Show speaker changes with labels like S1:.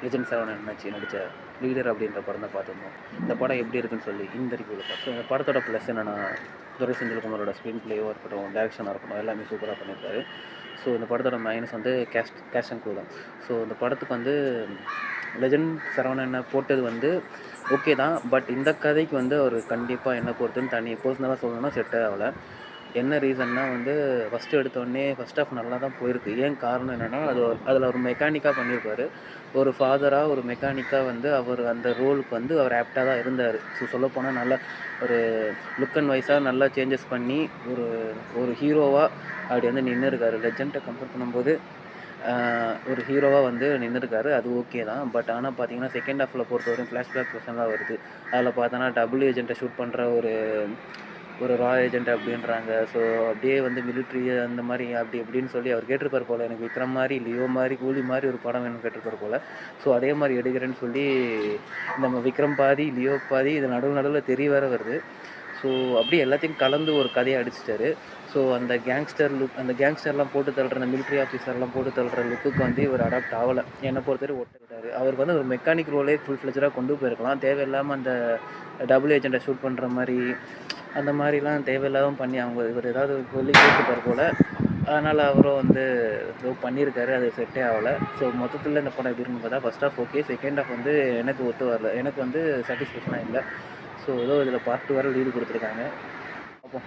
S1: Legend Saravanan என்னாச்சு நடித்த leader அப்படின்ற படம் தான் பார்த்துருந்தோம். இந்த படம் எப்படி இருக்குன்னு சொல்லி இந்த ரிவ்யூவில் பார்த்தோம். இந்த படத்தோட ப்ளஸ் என்னென்னா, துரை செந்தில்குமாரோட ஸ்க்ரீன் பிளேவாக இருக்கட்டும், டேரக்ஷனாக இருக்கட்டும், எல்லாமே சூப்பராக பண்ணியிருக்காரு. ஸோ இந்த படத்தோட மைனஸ் வந்து கேஸ்ட் அண்ட் க்ரூ தான். ஸோ இந்த படத்துக்கு வந்து லெஜெண்ட் சரவணனை போட்டது வந்து ஓகே தான். பட் இந்த கதைக்கு வந்து அவர் கண்டிப்பாக என்ன பொறுத்துன்னு தனி பர்சனலாக சொல்லணும்னா செட்டே ஆகலை. என்ன ரீசன்னா வந்து ஃபஸ்ட்டு எடுத்தோடனே ஃபஸ்ட் ஹாஃப் நல்லா தான் போயிருக்கு. ஏன் காரணம் என்னென்னா, அதில் ஒரு மெக்கானிக்காக பண்ணியிருப்பார். ஒரு ஃபாதராக ஒரு மெக்கானிக்காக வந்து அவர் அந்த ரோலுக்கு வந்து அவர் ஆப்டாக தான் இருந்தார். ஸோ சொல்லப்போனால் நல்லா ஒரு லுக் அண்ட் வைஸாக நல்லா சேஞ்சஸ் பண்ணி ஒரு ஒரு ஹீரோவாக அப்படி வந்து நின்றுருக்காரு. லெஜெண்டை கம்பேர் பண்ணும்போது ஒரு ஹீரோவாக வந்து நின்றுருக்காரு. அது ஓகே தான். பட் ஆனால் பார்த்தீங்கன்னா, செகண்ட் ஹாஃபில் பொறுத்தவரையும் ஃப்ளாஷ்பேக் கொஸ்டின்லாம் வருது. அதில் பார்த்தோன்னா டபுள் ஏஜெண்ட்டை ஷூட் பண்ணுற ஒரு ரா ஏஜெண்ட் அப்படின்றாங்க. ஸோ அப்படியே வந்து மிலிட்ரி அந்த மாதிரி அப்படி இப்படின்னு சொல்லி அவர் கேட்டிருப்பார் போல். எனக்கு விக்ரம் மாதிரி, லியோ மாதிரி, கூலி மாதிரி ஒரு படம் வேணும்னு கேட்டிருப்பார் போல். ஸோ அதே மாதிரி எடுக்கிறேன்னு சொல்லி நம்ம விக்ரம் பாதி, லியோ பாதி, இது நடுவில் தெரிய வேற வருது. ஸோ அப்படியே எல்லாத்தையும் கலந்து ஒரு கதையை அடிச்சிட்டாரு. ஸோ அந்த கேங்ஸ்டர்லாம் போட்டு தள்ளுற, அந்த மிலிட்ரி ஆஃபீஸர்லாம் போட்டு தள்ளுற லுக்குக்கு வந்து இவர் அடாப்ட் ஆகலை. என்னை பொறுத்தவரை விட்டாரு. அவருக்கு வந்து ஒரு மெக்கானிக் ரோலே ஃபுல் ஃப்ளெஜ்டாக கொண்டு போயிருக்கலாம். தேவையில்லாமல் அந்த டபுள் ஏஜெண்ட்டை ஷூட் பண்ணுற மாதிரி அந்த மாதிரிலாம் தேவையில்லாமல் பண்ணி இவர் ஏதாவது சொல்லி கேட்டுப்பார் போல். அதனால் அவரும் வந்து ஏதோ பண்ணியிருக்காரு. அது செட்டே ஆகலை. ஸோ மொத்தத்தில் இந்த படம் எப்படி இருக்குன்னு பார்த்தா, first half okay, second half வந்து எனக்கு ஒத்து வரல. எனக்கு வந்து சாட்டிஸ்ஃபேக்ஷனாக இல்லை. ஸோ ஏதோ இதில் பார்ட் 2 வேறு லீடு கொடுத்துருக்காங்க. அப்போ